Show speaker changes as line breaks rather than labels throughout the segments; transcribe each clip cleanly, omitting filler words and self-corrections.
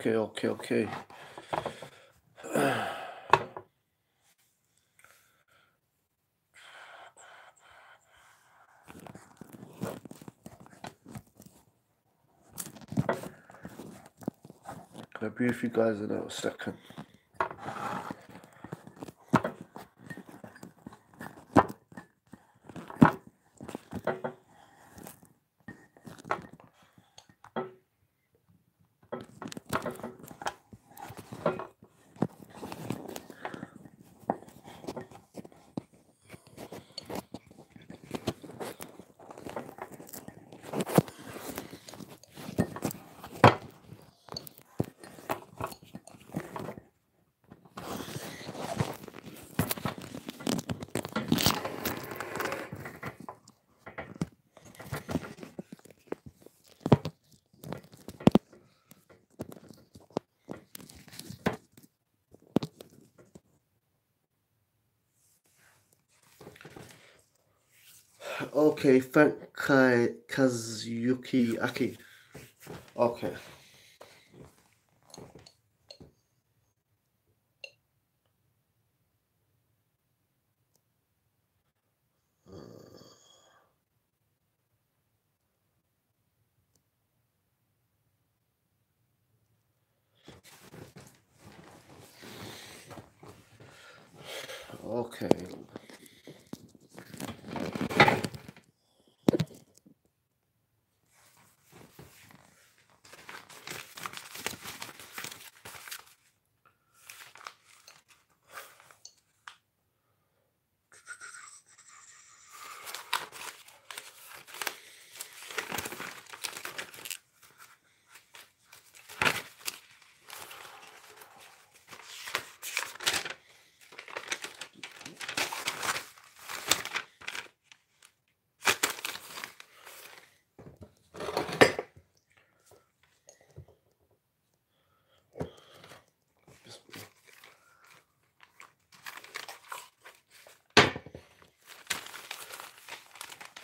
Okay. Can I brief you guys in a second? Okay, thank Kazuyuki Aki. Okay.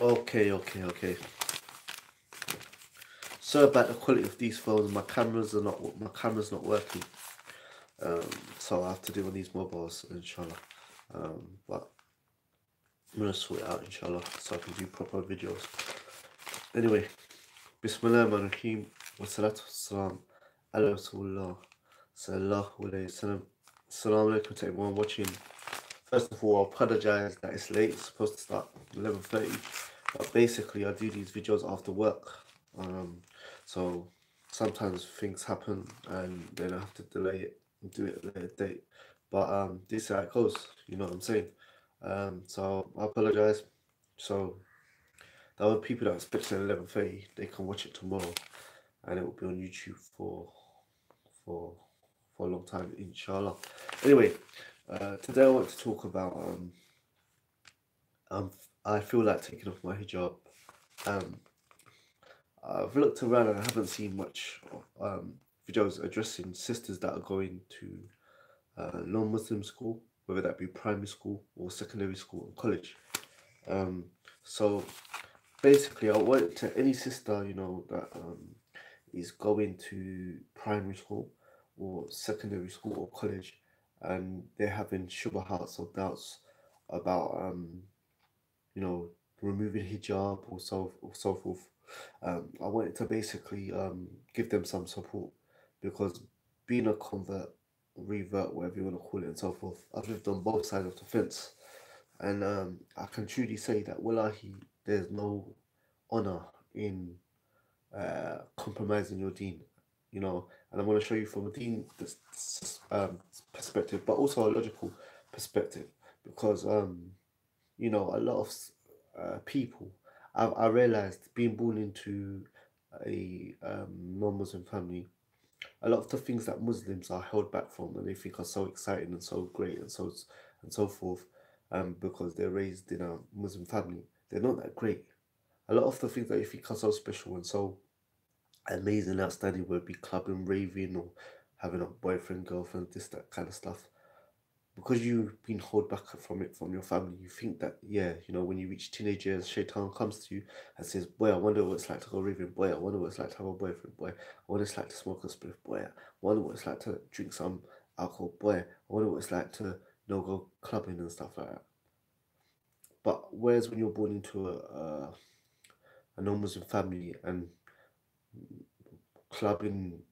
Okay. Okay. So about the quality of these phones, my camera's not working. So I have to do on these mobiles, inshallah. But I'm gonna sort it out, inshallah, so I can do proper videos. Anyway, Bismillahirrahmanirrahim. Wassalatu wassalam ala Rasulullah sallallahu alayhi wasallam. Assalamu alaikum to everyone watching. First of all, I apologize that it's late. It's supposed to start 11:30, but basically I do these videos after work. So sometimes things happen and then I have to delay it and do it at a later date. But this is how it goes. You know what I'm saying? So I apologize. So the other people that are expecting 11:30, they can watch it tomorrow, and it will be on YouTube for for a long time, inshallah. Anyway, today I want to talk about I feel like taking off my hijab. Um, I've looked around and I haven't seen much videos addressing sisters that are going to non-Muslim school, whether that be primary school or secondary school or college. Um, so basically, I want to any sister that is going to primary school or secondary school or college, and they're having shubahats or doubts about you know removing hijab or so forth. I wanted to basically give them some support because being a convert, revert, whatever you want to call it, and so forth, I've lived on both sides of the fence, and I can truly say that wallahi, there's no honor in compromising your deen, and I'm going to show you from a deen perspective, but also a logical perspective, because a lot of people, I realized being born into a non-Muslim family, a lot of the things that Muslims are held back from and they think are so exciting and so great and so forth, because they're raised in a Muslim family, they're not that great. A lot of the things that you think are so special and so amazing, outstanding, would be clubbing, raving, or having a boyfriend, girlfriend, this, that kind of stuff. because you've been held back from it from your family, you think that, yeah, you know, when you reach teenage years, Shaitan comes to you and says, boy, I wonder what it's like to go raving, boy, I wonder what it's like to have a boyfriend, boy, I wonder what it's like to smoke a spliff, boy, I wonder what it's like to drink some alcohol, boy, I wonder what it's like to, go clubbing and stuff like that. But whereas when you're born into a non-Muslim family and clubbing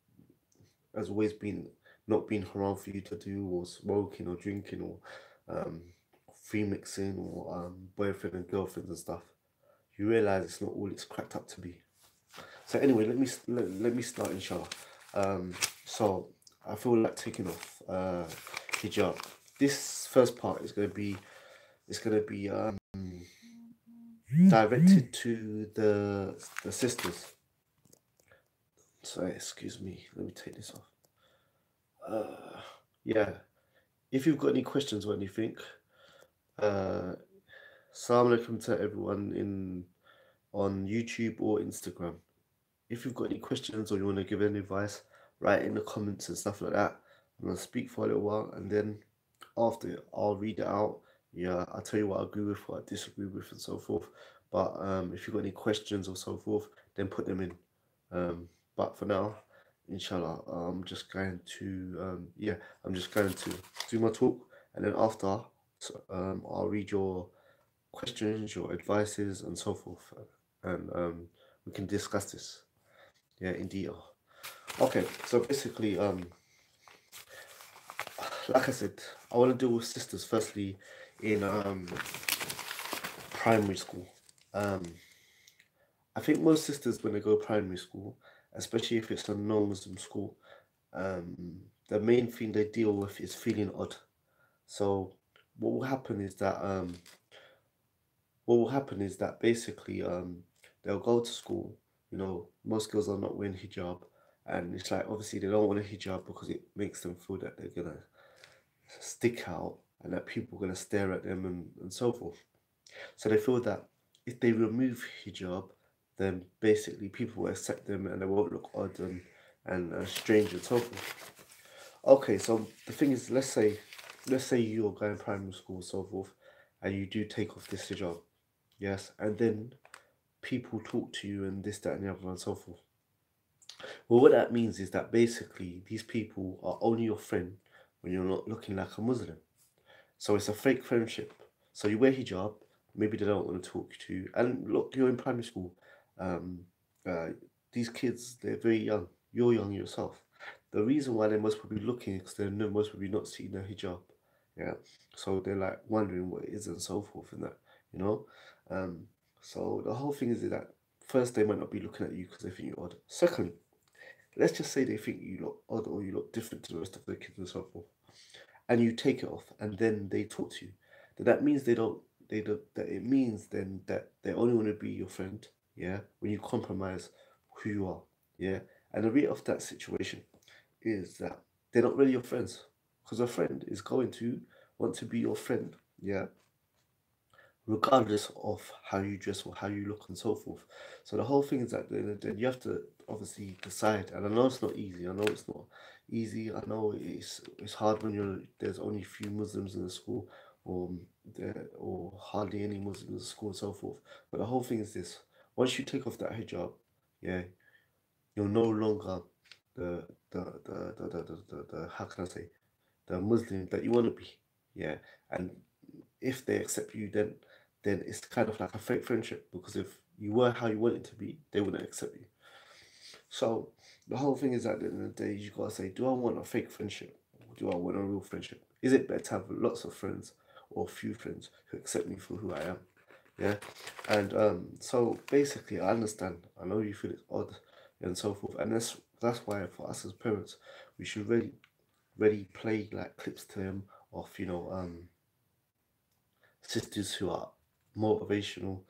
has always been not been haram for you to do, or smoking or drinking or um, free mixing or boyfriend and girlfriends and stuff, you realize it's not all it's cracked up to be. So anyway, let me start, inshallah. So I feel like taking off hijab. This first part is going to be directed to the sisters. Sorry, excuse me. Let me take this off. Yeah. If you've got any questions or anything, Assalamu alaikum to everyone on YouTube or Instagram. If you've got any questions or you want to give any advice, write in the comments and stuff like that. I'm gonna speak for a little while, and then after I'll read it out. Yeah, I'll tell you what I agree with, what I disagree with, and so forth. But if you've got any questions or so forth, then put them in. But for now, inshallah, I'm just going to I'm just going to do my talk, and then after, I'll read your questions, your advices, and so forth, and we can discuss this, yeah, in detail. Okay, so basically, like I said, I want to deal with sisters firstly in primary school. I think most sisters, when they go primary school, especially if it's a non-Muslim school, the main thing they deal with is feeling odd. So what will happen is that basically they'll go to school. You know, most girls are not wearing hijab, and it's like obviously they don't want a hijab because it makes them feel that they're gonna stick out and that people are gonna stare at them and so forth. So they feel that if they remove hijab, then basically people will accept them and they won't look odd and strange and so forth. Okay, so the thing is, let's say you're going primary school and so forth, and you do take off this hijab, yes, and then people talk to you and this, that, and the other, and so forth. Well, what that means is that basically these people are only your friend when you're not looking like a Muslim. So it's a fake friendship. So you wear hijab, maybe they don't want to talk to you. And look, you're in primary school. Um, uh, these kids, they're very young. You're young yourself. The reason why they're most probably looking is because they're most probably not seeing the hijab. Yeah. So they're like wondering what it is and so forth and that, you know. So the whole thing is that first they might not be looking at you because they think you're odd. Secondly, let's just say they think you look odd or you look different to the rest of the kids and so forth, and you take it off, and then they talk to you, then that means that it means then that they only want to be your friend, yeah, when you compromise who you are, yeah. And the rate of that situation is that they're not really your friends, because a friend is going to want to be your friend, yeah, regardless of how you dress or how you look and so forth. So the whole thing is that then you have to obviously decide, and I know it's not easy. I know it's not easy. I know it's hard when there's only a few Muslims in the school, or or hardly any Muslims in the school and so forth. But the whole thing is this: once you take off that hijab, yeah, you're no longer the how can I say, the Muslim that you want to be, yeah. And if they accept you, then it's kind of like a fake friendship, because if you were how you wanted to be, they wouldn't accept you. So the whole thing is that at the end of the day, you gotta say, do I want a fake friendship? Or do I want a real friendship? Is it better to have lots of friends or few friends who accept me for who I am? Yeah. And so basically I understand. I know you feel it's odd and so forth. And that's why for us as parents, we should really play like clips to them of, sisters who are motivational,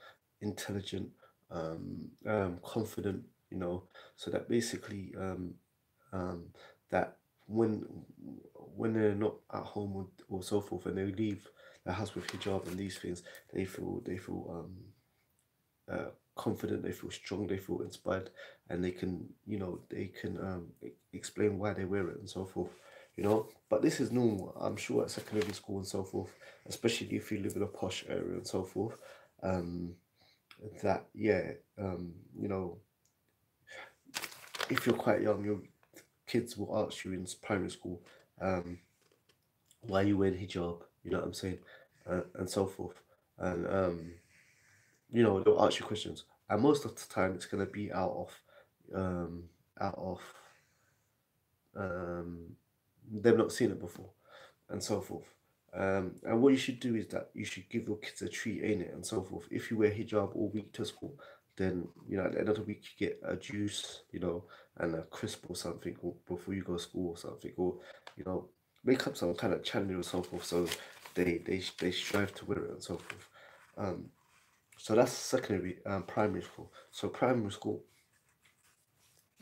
intelligent, confident, so that basically um, that when they're not at home or so forth, and they leave the house with hijab and these things, they feel confident, they feel strong, they feel inspired, and they can explain why they wear it and so forth. you know. But this is normal, I'm sure, at secondary school and so forth, especially if you live in a posh area and so forth. Um, that yeah, you know, if you're quite young, your kids will ask you in primary school, um, why you wearing hijab, you know what I'm saying, and so forth, and you know, they'll ask you questions, and most of the time it's gonna be um, out of um, they've not seen it before, and so forth. And what you should do is that you should give your kids a treat, ain't it, and so forth. If you wear hijab all week to school, then you know at the end of the week you get a juice, you know, and a crisp or something before you go to school or something, or you know, make up some kind of challenge or so forth. So they strive to wear it and so forth. Um, so that's secondary, primary school. So primary school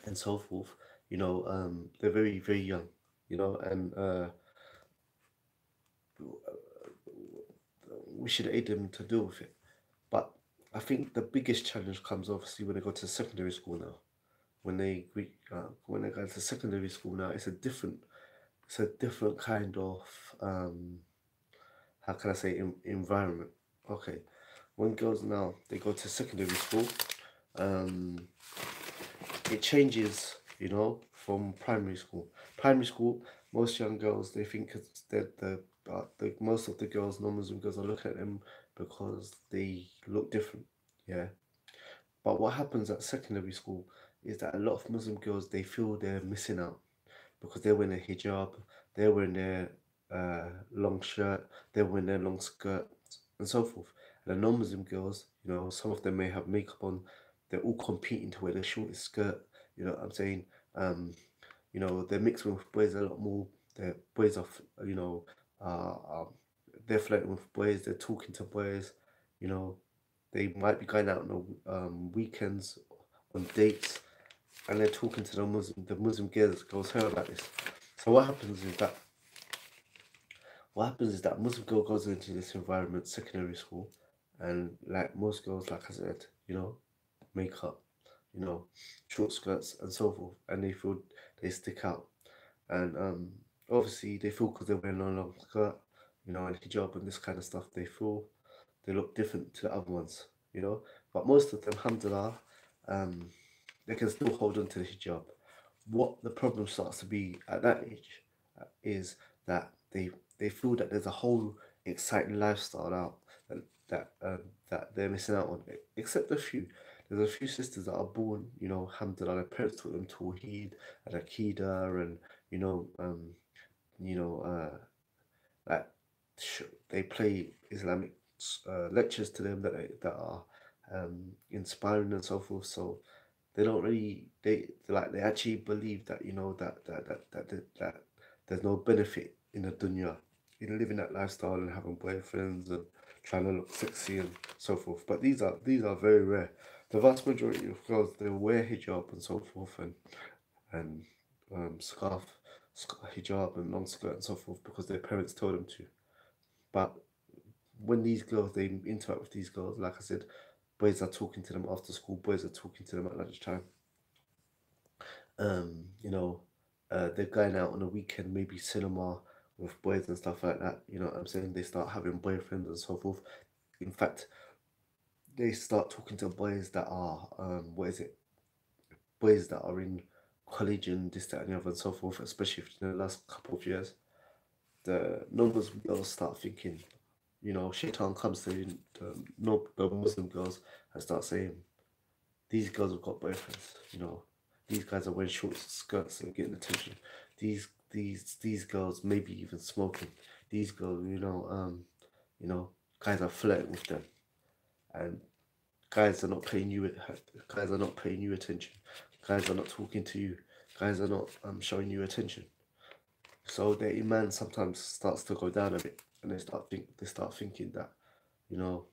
and so forth. You know, they're very young. You know, and we should aid them to deal with it. But I think the biggest challenge comes obviously when they go to secondary school now. When they go to secondary school now, it's a different kind of how can I say environment. Okay, when girls now they go to secondary school, um, it changes, you know, from primary school. Primary school, most young girls they think that the most of the girls, non-Muslim girls, are looking at them because they look different. Yeah, but what happens at secondary school is that a lot of Muslim girls they feel they're missing out because they're wearing a hijab, they're wearing their long shirt, they're wearing their long skirt, and so forth. And the non-Muslim girls, you know, some of them may have makeup on. They're all competing to wear the shortest skirt. You know what I'm saying? Um, you know, they're mixing with boys a lot more. The boys are, you know, uh, um, they're flirting with boys. They're talking to boys. You know, they might be going out on the weekends on dates, and they're talking to the Muslim girls heard about this. So what happens is that Muslim girl goes into this environment, secondary school, and like most girls, like I said, you know, makeup, you know, short skirts and so forth, and they feel they stick out, and obviously they feel because they're wearing a long skirt, you know, and hijab and this kind of stuff, they feel they look different to the other ones, you know. But most of them, alhamdulillah, um, they can still hold on to the hijab. What the problem starts to be at that age is that they feel that there's a whole exciting lifestyle out that they're missing out on. Except a few. There's a few sisters that are born, you know, alhamdulillah, their parents taught them Tawheed and Akida and you know, you know, like they play Islamic lectures to them that are inspiring and so forth. So they don't really they actually believe that you know that there's no benefit in the dunya in living that lifestyle and having boyfriends and trying to look sexy and so forth. But these are very rare. The vast majority of girls they wear hijab and so forth and scarf, hijab and long skirt and so forth because their parents told them to. But when these girls they interact with these girls, like I said, boys are talking to them after school, boys are talking to them at lunchtime. You know, they're going out on a weekend, maybe cinema with boys and stuff like that. You know what I'm saying? They start having boyfriends and so forth. In fact, they start talking to boys that are what is it? Boys that are in college and this, that, and the other and so forth. Especially in the last couple of years, the non-Muslim girls start thinking, you know, shaitan comes to the Muslim girls and start saying, these girls have got boyfriends, you know. These guys are wearing short skirts and getting attention. These girls maybe even smoking. These girls, you know, guys are flirting with them, and guys are not paying you. Guys are not paying you attention. Guys are not talking to you. Guys are not showing you attention. So their iman sometimes starts to go down a bit, and they start thinking that, you know,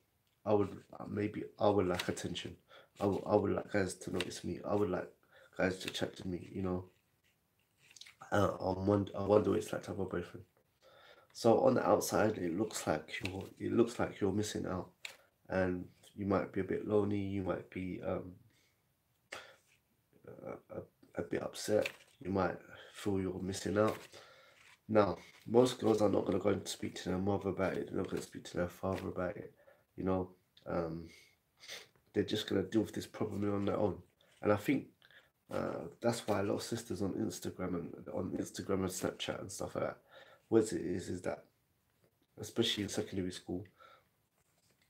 I would maybe I would like attention. I would like guys to notice me. I would like guys to chat to me. You know, I wonder what it's like to have a boyfriend. So on the outside, it looks like you're missing out, and you might be a bit lonely. You might be a bit upset. You might feel you're missing out. Now, most girls are not going to go and speak to their mother about it. They're not going to speak to their father about it. You know, um, they're just going to deal with this problem on their own. And I think that's why a lot of sisters on Instagram and Snapchat and stuff like that. What it is that especially in secondary school,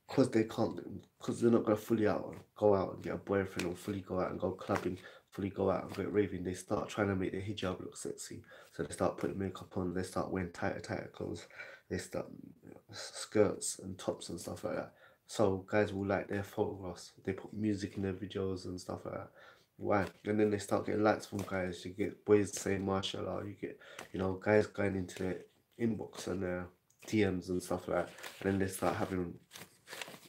because they can't, because they're not gonna fully out go out and get a boyfriend or fully go out and go clubbing, fully go out and get raving. They start trying to make their hijab look sexy, so they start putting makeup on. They start wearing tighter clothes. They start skirts and tops and stuff like that. So guys will like their photographs. They put music in their videos and stuff like that. Why? And then they start getting likes from guys. You get boys saying mashallah. You get, guys going into their inbox and their DMs and stuff like that. And then they start having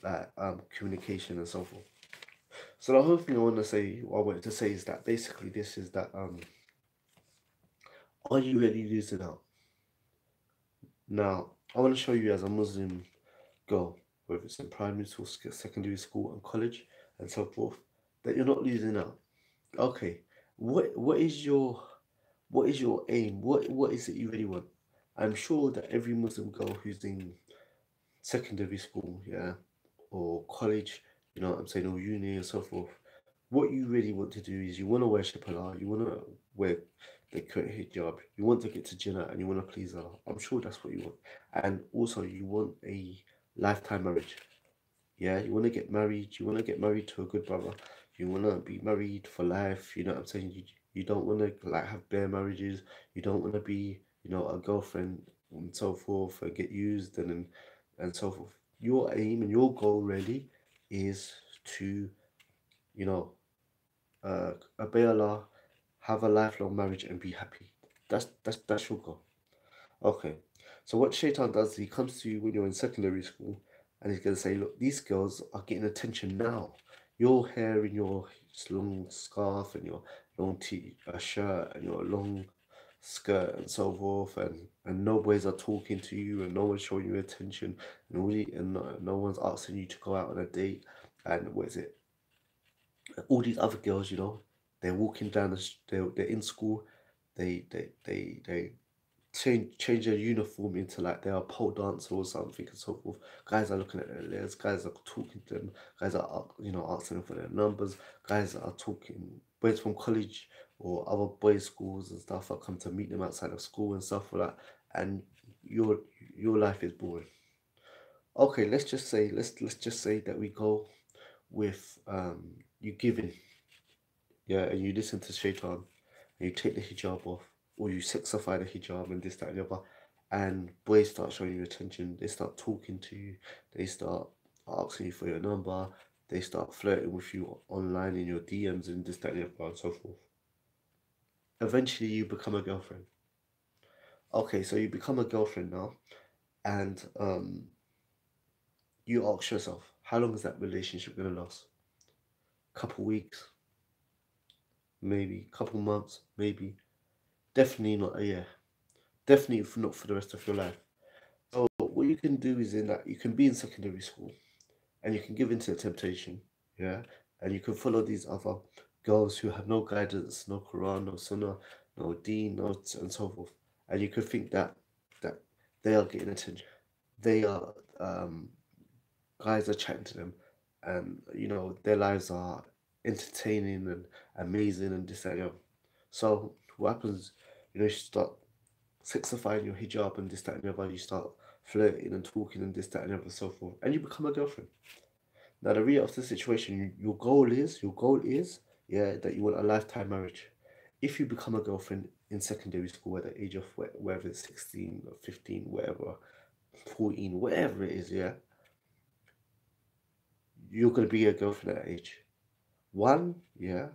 like communication and so forth. So the whole thing I wanted to say is that basically this is that are you really losing out? Now I want to show you as a Muslim girl, whether it's in primary school, secondary school, and college, and so forth, that you're not losing out. Okay, what is your aim? What is it you really want? I'm sure that every Muslim girl who's in secondary school, yeah, or college, you know what I'm saying, or uni and so forth, what you really want to do is you want to worship Allah, you want to wear the correct hijab, you want to get to Jannah and you want to please Allah. I'm sure that's what you want. And also you want a lifetime marriage. Yeah, you want to get married, you want to get married to a good brother, you want to be married for life, you know what I'm saying? You don't want to like have bare marriages, you don't want to be, a girlfriend and so forth and get used and so forth. Your aim and your goal really is to, you know, obey Allah, have a lifelong marriage and be happy. That's your goal. Okay. So what Shaitan does, he comes to you when you're in secondary school and he's gonna say, look, these girls are getting attention now. Your hair in your long scarf and your long shirt and your long skirt and so forth and no boys are talking to you and no one's showing you attention and no one's asking you to go out on a date and what is it? All these other girls, they're walking down they're in school, they change their uniform into like they're a pole dancer or something and so forth. Guys are looking at their legs, guys are talking to them, guys are asking them for their numbers, guys are talking boys from college or other boys' schools and stuff are come to meet them outside of school and stuff like that, and your your life is boring. Okay, let's just say that we go with you giving, yeah, and you listen to Shaitan, and you take the hijab off, or you sexify the hijab and this, that, and the other, and boys start showing you attention, they start talking to you, they start asking you for your number, they start flirting with you online in your DMs and this, that, and the other, and so forth. Eventually, you become a girlfriend. Okay, so you become a girlfriend now, and you ask yourself, how long is that relationship gonna last? Couple weeks, maybe. Couple months, maybe. Definitely not a year. Definitely not for the rest of your life. So what you can do is in that you can be in secondary school and you can give into the temptation, yeah, and you can follow these other girls who have no guidance, no Quran, no Sunnah, no Deen, and so forth, and you could think that they are getting attention. They are guys are chatting to them, and their lives are entertaining and amazing and this and that. So what happens? You start sexifying your hijab and this, that, and the other. You start flirting and talking and this, that, and the other, so forth, and you become a girlfriend. Now, the reality of the situation, your goal is, yeah, that you want a lifetime marriage. If you become a girlfriend in secondary school at the age of whether it's 16 or 15, whatever, 14, whatever it is, yeah, you're going to be a girlfriend at that age. One, yeah,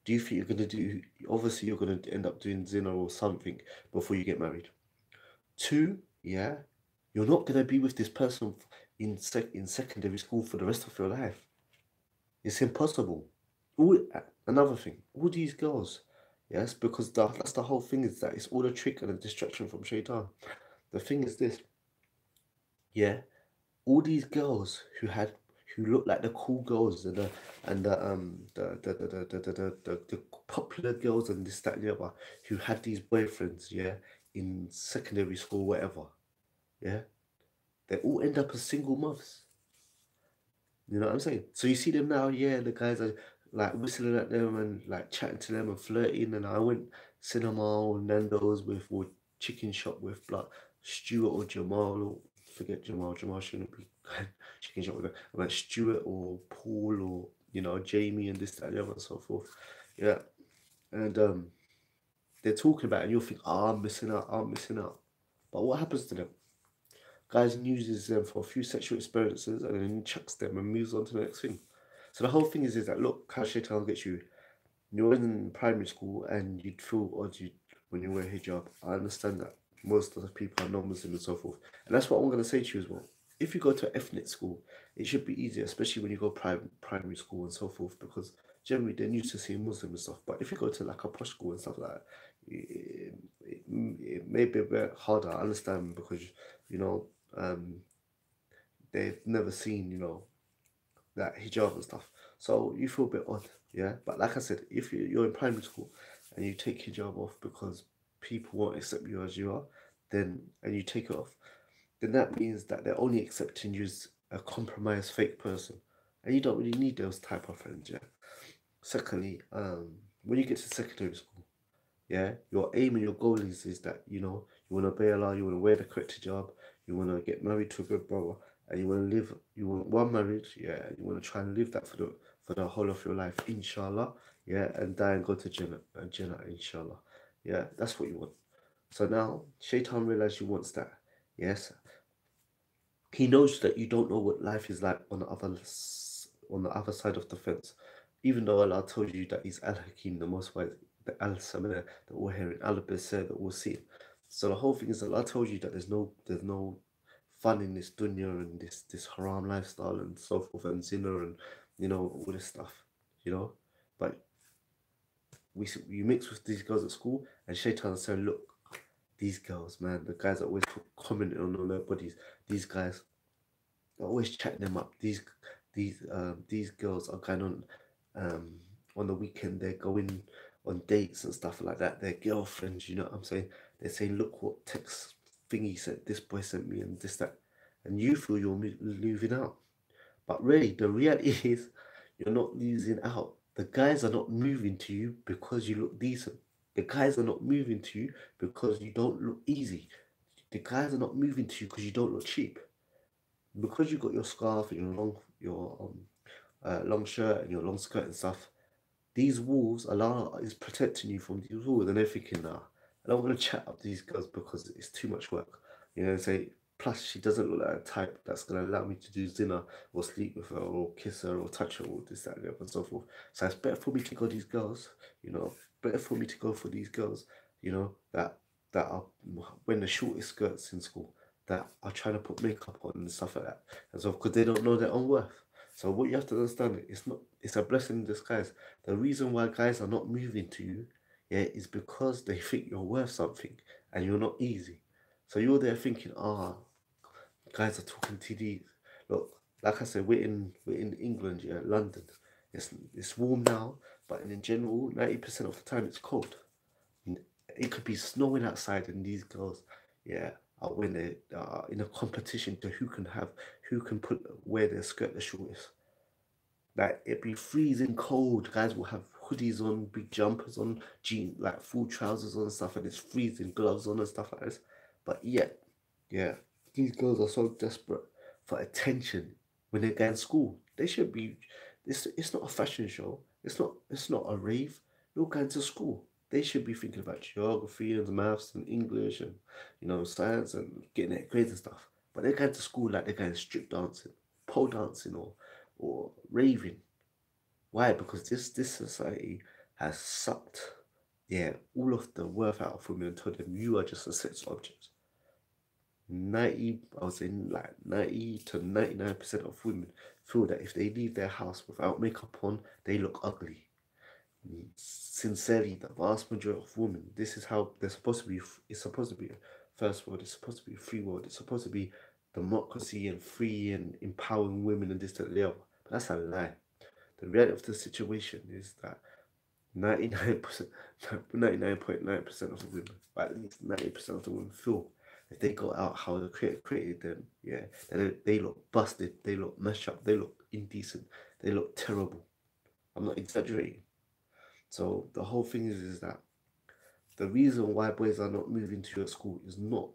do you think you're going to do, obviously, you're going to end up doing zina or something before you get married. Two, yeah, you're not going to be with this person in secondary school for the rest of your life. It's impossible. Another thing, all these girls, yes, because that's the whole thing is that it's all a trick and a distraction from Shaitan. The thing is this, yeah, all these girls who look like the cool girls and the popular girls and this, that, and the other, who had these boyfriends, yeah, in secondary school, whatever, yeah, they all end up as single mothers. You know what I'm saying? So you see them now, yeah, the guys are like whistling at them and like chatting to them and flirting. And I went cinema or Nando's with or chicken shop with like Stuart or Jamal or forget Jamal. Jamal shouldn't be chicken shop with them. I went Stuart or Paul or Jamie and this that and the other and so forth. Yeah, and they're talking about it and you'll think, oh, I'm missing out, I'm missing out. But what happens to them? Guys uses them for a few sexual experiences and then chucks them and moves on to the next thing. So the whole thing is that look how shaitan gets you. You're in primary school and you'd feel odd when you wear hijab. I understand that most of the people are non-Muslim and so forth, and that's what I'm going to say to you as well. If you go to an ethnic school, it should be easier, especially when you go primary school and so forth, because generally they're used to seeing Muslim and stuff. But if you go to like a posh school and stuff like that, it may be a bit harder. I understand because you know um, they've never seen that hijab and stuff. So you feel a bit odd, yeah. But like I said, if you're in primary school and you take hijab off because people won't accept you as you are, then and you take it off, then that means that they're only accepting you as a compromised fake person, and you don't really need those type of friends, yeah. Secondly, when you get to secondary school, yeah, your aim and your goal is that you want to obey Allah, you want to wear the correct hijab, you want to get married to a good brother, and you want to live, you want one marriage, yeah, and you want to try and live that for the whole of your life, inshallah, yeah, and die and go to Jannah, inshallah, yeah, that's what you want. So now, Shaitan realized you wants that, yes, he knows that you don't know what life is like on the other side of the fence. Even though Allah told you that He's Al Hakim, the Most Wise, the Al Samir, the All Hearing, Al Basir, the All Seeing. So the whole thing is that Allah told you that there's no fun in this dunya and this haram lifestyle and so forth and zina and all this stuff, you know. But you mix with these girls at school and Shaitan said, look, these girls, man, the guys that always commenting on their bodies, these guys always chatting them up. These girls are going on the weekend. They're going on dates and stuff like that. Their girlfriends, you know what I'm saying? They're saying, look what text thingy said. This boy sent me and this that, and you feel you're moving out. But really, the reality is you're not losing out. The guys are not moving to you because you look decent. The guys are not moving to you because you don't look easy. The guys are not moving to you because you don't look cheap, because you got your scarf and your long shirt and your long skirt and stuff. These wolves, Allah is protecting you from these wolves, and they're thinking, nah, I don't want to chat up these girls because it's too much work. Say, plus she doesn't look like a type that's gonna allow me to do dinner or sleep with her or kiss her or touch her or this, that, and the other and so forth. So it's better for me to go these girls, better for me to go for these girls, that are wearing the shortest skirts in school, that are trying to put makeup on and stuff like that. And so because they don't know their own worth. So what you have to understand, it's a blessing in disguise. The reason why guys are not moving to you, yeah, is because they think you're worth something and you're not easy. So you're there thinking, guys are talking to these. Look, like I said, we're in England, yeah, London. It's warm now, but in general, 90% of the time it's cold. It could be snowing outside, and these girls, yeah, are when they are in a competition to who can wear their skirt the shortest. Like it'd be freezing cold. Guys will have hoodies on, big jumpers on, jeans, like full trousers on and stuff, and it's freezing, gloves on and stuff like this. But yet, yeah, these girls are so desperate for attention when they go in school. They should be. It's not a fashion show. It's not a rave. You're going to school. They should be thinking about geography and maths and English and science and getting their grades and stuff. But they're going to school like they're going strip dancing, pole dancing, or raving. Why? Because this society has sucked, yeah, all of the worth out of women and told them you are just a sex object. 90, I would say like 90 to 99% of women feel that if they leave their house without makeup on, they look ugly. Sincerely, the vast majority of women, this is how they're supposed to be. It's supposed to be a first world. It's supposed to be a free world. It's supposed to be democracy and free and empowering women and this, that, and the other. But that's a lie. The reality of the situation is that 99%, 99.9% of the women, or at least 90% of the women feel if they go out how the creator created them, yeah, they look busted, they look messed up, they look indecent, they look terrible. I'm not exaggerating. So the whole thing is that the reason why boys are not moving to your school is not,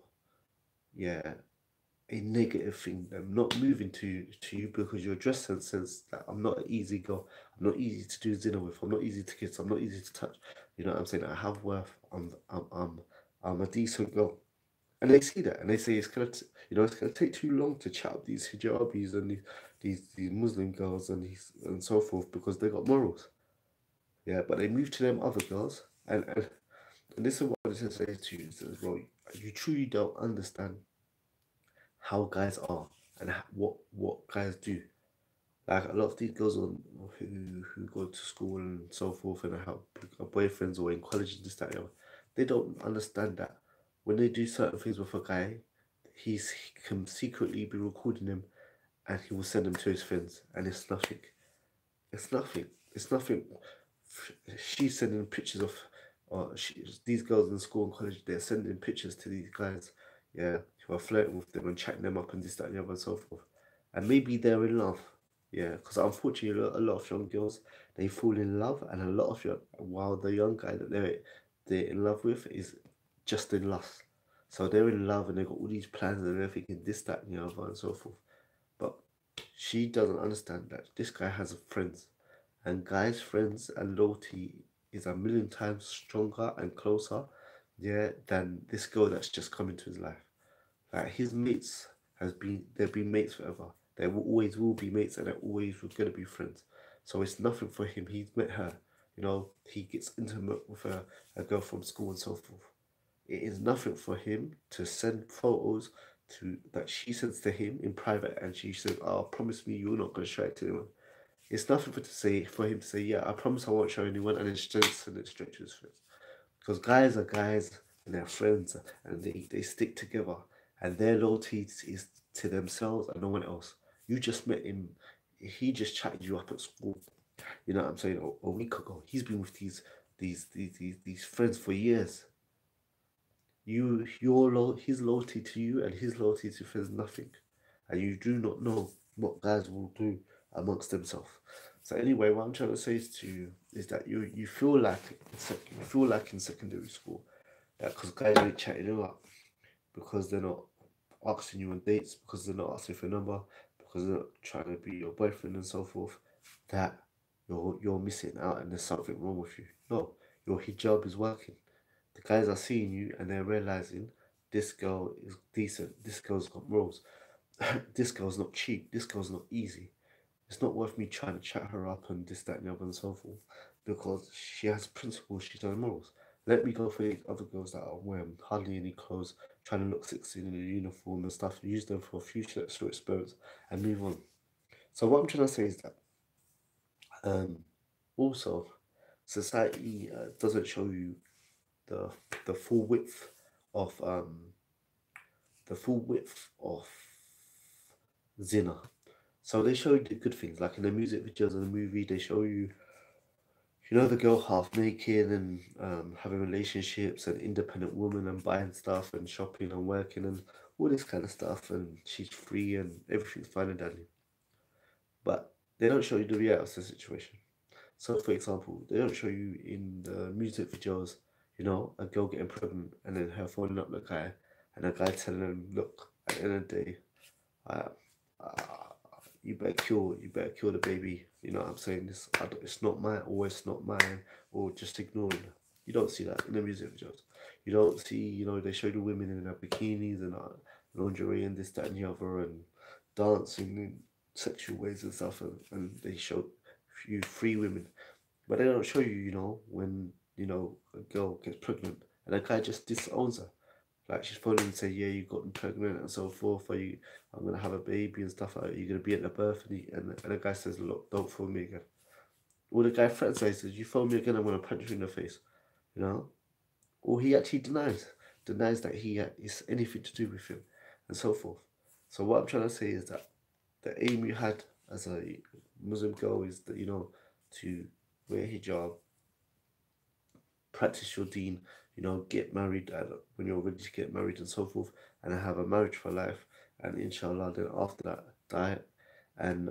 yeah, a negative thing. I'm not moving to you because your dress sense says that I'm not an easy girl. I'm not easy to do dinner with. I'm not easy to kiss. I'm not easy to touch. You know what I'm saying? I have worth. I'm a decent girl. And they see that, and they say it's gonna take too long to chat up these hijabis and these Muslim girls and these and so forth because they got morals. Yeah, but they move to them other girls, and this is what I want to say to you is as well. You truly don't understand how guys are and what guys do. Like a lot of these girls on who go to school and so forth and have boyfriends or in college and this that and the other, they don't understand that when they do certain things with a guy, he can secretly be recording them and he will send them to his friends and it's nothing. It's nothing. It's nothing. She's sending pictures of, these girls in school and college. They're sending pictures to these guys, yeah, who are flirting with them and chatting them up and this, that, and the other and so forth. And maybe they're in love, yeah, because unfortunately, a lot of young girls they fall in love, and a lot of young while the young guy that they're in love with is just in lust. So they're in love and they've got all these plans and everything and this, that, and the other and so forth. But she doesn't understand that this guy has friends, and guys' friends and loyalty is a million times stronger and closer, yeah, than this girl that's just come into his life. Like his mates they've been mates forever. They will be mates, and they're always gonna be friends. So it's nothing for him. He's met her, he gets intimate with a girl from school and so forth. It is nothing for him to send photos to that she sends to him in private, and she says, "Oh, promise me you're not gonna show it to anyone." It's nothing for him to say, "Yeah, I promise I won't show anyone," and then just send it straight to his friends. Because guys are guys and they're friends and they stick together, and their loyalty is to themselves and no one else. You just met him, he just chatted you up at school. You know what I'm saying? A week ago, he's been with these friends for years. His loyalty to you and his loyalty to friends nothing, and you do not know what guys will do amongst themselves. So anyway, what I'm trying to say to you is that you feel like you feel like in secondary school that because guys ain't chatting you up because they're not asking you on dates, because they're not asking for a number, because they're not trying to be your boyfriend and so forth, that you're missing out and there's something wrong with you. No, your hijab is working. The guys are seeing you and they're realizing this girl is decent. This girl's got morals. This girl's not cheap. This girl's not easy. It's not worth me trying to chat her up and this, that, and the other and so forth because she has principles, she has morals. Let me go for the other girls that are wearing hardly any clothes, trying to look sexy in a uniform and stuff, use them for a few sexual experience and move on. So what I'm trying to say is that um, also society doesn't show you the the full width of the full width of zina. So they show you the good things, like in the music videos and the movie, they show you, the girl half naked and having relationships and independent woman and buying stuff and shopping and working and all this kind of stuff, and she's free and everything's fine and dandy. But they don't show you the reality of the situation. So, for example, they don't show you in the music videos, a girl getting pregnant and then her phoning up the guy, and the guy telling them, "Look, at the end of the day, uh, uh, you better kill the baby." You know what I'm saying? It's not mine, or it's not mine, or just ignore it. You don't see that in the music videos. You don't see, they show the women in their bikinis and lingerie and this, that, and the other, and dancing in sexual ways and stuff, and they show you free women, but they don't show you, when a girl gets pregnant and a guy just disowns her. Like she's phoning and say, "Yeah, you got me pregnant and so forth. I'm gonna have a baby and stuff like that. You're gonna be at the birth," and the guy says, "Look, don't phone me again." Or the guy threatens her, he says, "You phone me again, I'm gonna punch you in the face," you know. Or he actually denies that he is anything to do with him, and so forth. So what I'm trying to say is that the aim you had as a Muslim girl is that to wear hijab, practice your deen, get married when you're ready to get married and so forth, and have a marriage for life, and inshallah, then after that, die and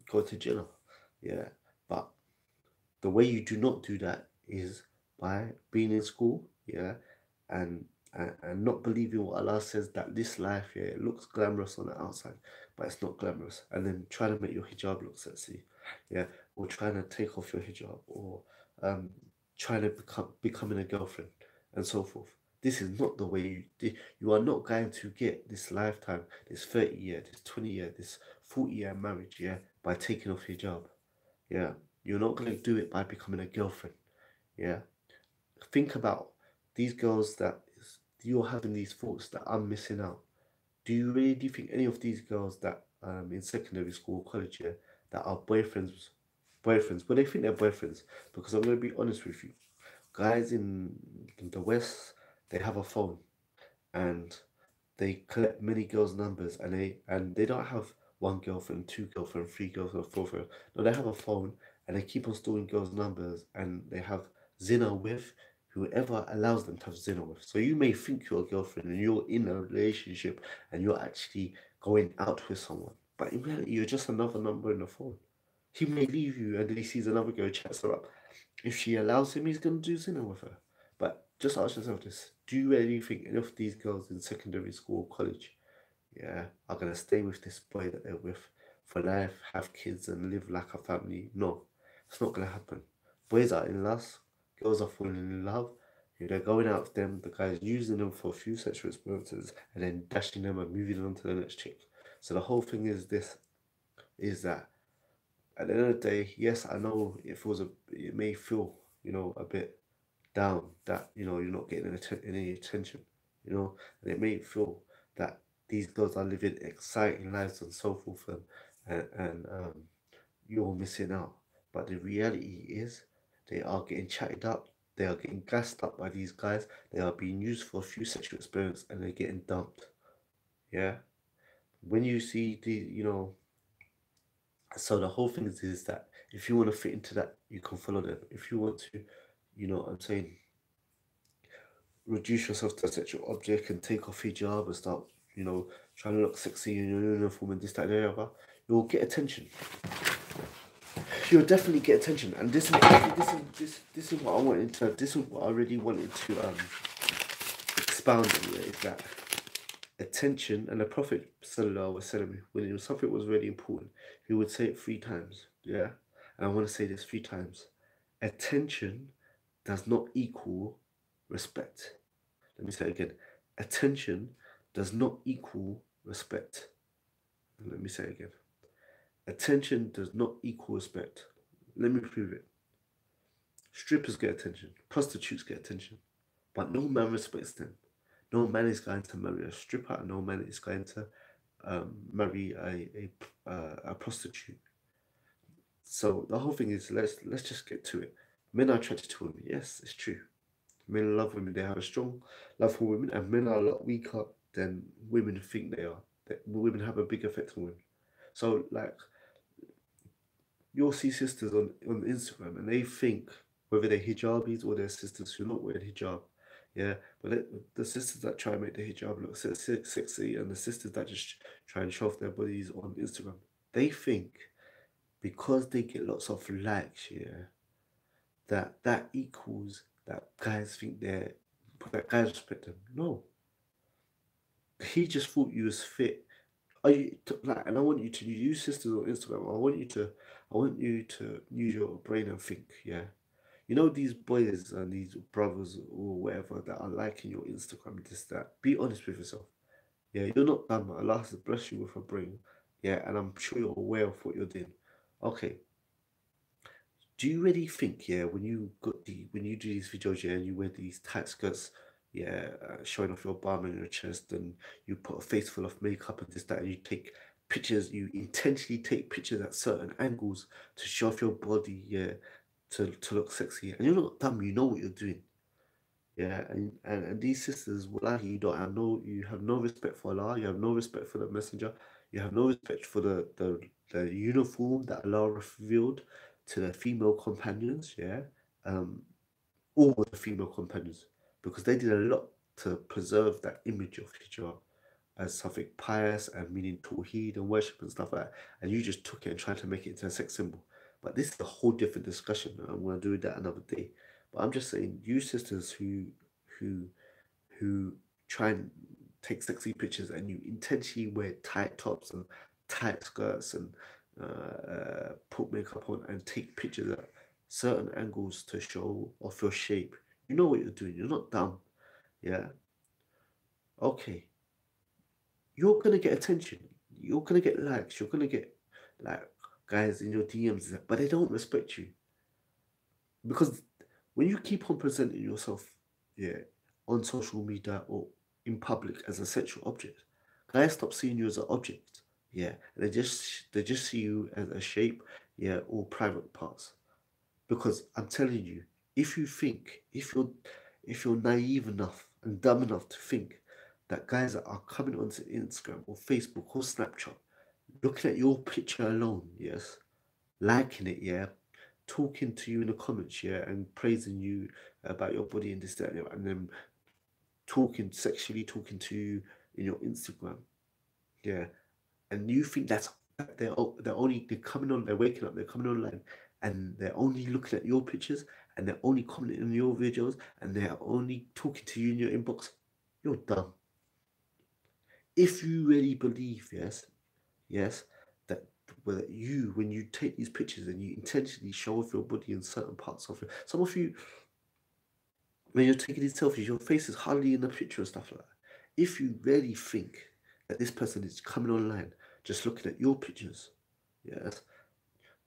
go to Jannah. Yeah, but the way you do not do that is by being in school, yeah, and and not believing what Allah says that this life, yeah, it looks glamorous on the outside, but it's not glamorous. And then trying to make your hijab look sexy, yeah, or trying to take off your hijab, or um, trying to becoming a girlfriend, and so forth. This is not the way you are not going to get this lifetime, this 30-year, this 20-year, this 40-year marriage, yeah, by taking off hijab. Yeah, you're not going to do it by becoming a girlfriend. Yeah, think about these girls that you're having these thoughts that I'm missing out. Do you think any of these girls that in secondary school, college, yeah, that are boyfriends, but they think they're boyfriends? Because I'm going to be honest with you, guys in the West, they have a phone and they collect many girls' numbers, and they don't have one girlfriend, two girlfriend, three girlfriend, four girlfriend. No, they have a phone and they keep on storing girls' numbers, and they have zina with whoever allows them to have zina with. So you may think you're a girlfriend and you're in a relationship and you're actually going out with someone, but in reality you're just another number in the phone. He may leave you and then he sees another girl, chats her up. If she allows him, he's gonna do zina with her. But just ask yourself this: do you really think any of these girls in secondary school or college, yeah, are gonna stay with this boy that they're with for life, have kids, and live like a family? No, it's not gonna happen. Boys are in lust, girls are falling in love. They're going out with them. The guy's using them for a few sexual experiences and then dashing them and moving on to the next chick. So the whole thing is this: is that at the end of the day, yes, I know it may feel, a bit down that you're not getting any attention, and it may feel that these girls are living exciting lives and so forth, and you're missing out. But the reality is, they are getting chatted up, they are getting gassed up by these guys, they are being used for a few sexual experience, and they're getting dumped. Yeah, when you see so the whole thing is that if you want to fit into that, you can follow them. If you want to, what I'm saying, reduce yourself to a sexual object and take off hijab and start, trying to look sexy in your uniform and this, that, and the other, you'll get attention. You'll definitely get attention. And this is what I wanted to. This is what I really wanted to expound on. Yeah, is that attention, and the Prophet Sallallahu Alaihi Wasallam, when something was really important, he would say it 3 times. Yeah, and I want to say this 3 times. Attention does not equal respect. Let me say it again. Attention does not equal respect. Let me say it again. Attention does not equal respect. Let me prove it. Strippers get attention. Prostitutes get attention. But no man respects them. No man is going to marry a stripper, and no man is going to marry a prostitute. So the whole thing is, let's just get to it. Men are attracted to women. Yes, it's true. Men love women. They have a strong love for women, and men are a lot weaker than women think they are. That women have a big effect on women. So, like, you'll see sisters on Instagram, and they think whether they're hijabis or they're sisters who are not wearing hijab. Yeah, but the sisters that try and make the hijab look sexy, and the sisters that just try and show off their bodies on Instagram, they think because they get lots of likes, yeah, that equals that guys respect them. No, he just thought you was fit. Are you like? And I want you to use sisters on Instagram. I want you to use your brain and think. Yeah, these boys and these brothers or whatever that are liking your Instagram. This that. Be honest with yourself. Yeah, you're not dumb. Allah has blessed you with a brain. Yeah, and I'm sure you're aware of what you're doing. Okay, do you really think, yeah, when you do these videos, yeah, and you wear these tight skirts, yeah, showing off your bum and your chest, and you put a face full of makeup and this, that, and you take pictures, you intentionally take pictures at certain angles to show off your body, yeah, to look sexy, and you're not dumb, you know what you're doing. Yeah, and these sisters, wallahi, you have no respect for Allah, you have no respect for the messenger, you have no respect for the uniform that Allah revealed to the female companions, yeah. Um, all the female companions, because they did a lot to preserve that image of hijab as something pious and meaning tawheed and worship and stuff like that. And you just took it and tried to make it into a sex symbol. But this is a whole different discussion. And I'm gonna do that another day. But I'm just saying, you sisters who who try and take sexy pictures and you intentionally wear tight tops and tight skirts and put makeup on and take pictures at certain angles to show off your shape. You know what you're doing. You're not dumb. Yeah. Okay. You're gonna get attention. You're gonna get likes. You're gonna get like guys in your DMs, but they don't respect you because when you keep on presenting yourself, yeah, on social media or in public as a sexual object, guys stop seeing you as an object, yeah, and they just see you as a shape, yeah, or private parts. Because I'm telling you, if you think, if you're naive enough and dumb enough to think that guys that are coming onto Instagram or Facebook or Snapchat, looking at your picture alone, yes, liking it, yeah, talking to you in the comments, yeah, and praising you about your body and this, that, and then talking sexually, talking to you in your Instagram, yeah, and you think that's they're coming on, they're waking up, they're coming online, and they're only looking at your pictures, and they're only commenting on your videos, and they're only talking to you in your inbox. You're dumb. If you really believe, yes, that whether you when you take these pictures and you intentionally show off your body in certain parts of it, some of you when you're taking these selfies, your face is hardly in the picture and stuff like that. If you really think that this person is coming online just looking at your pictures, yes,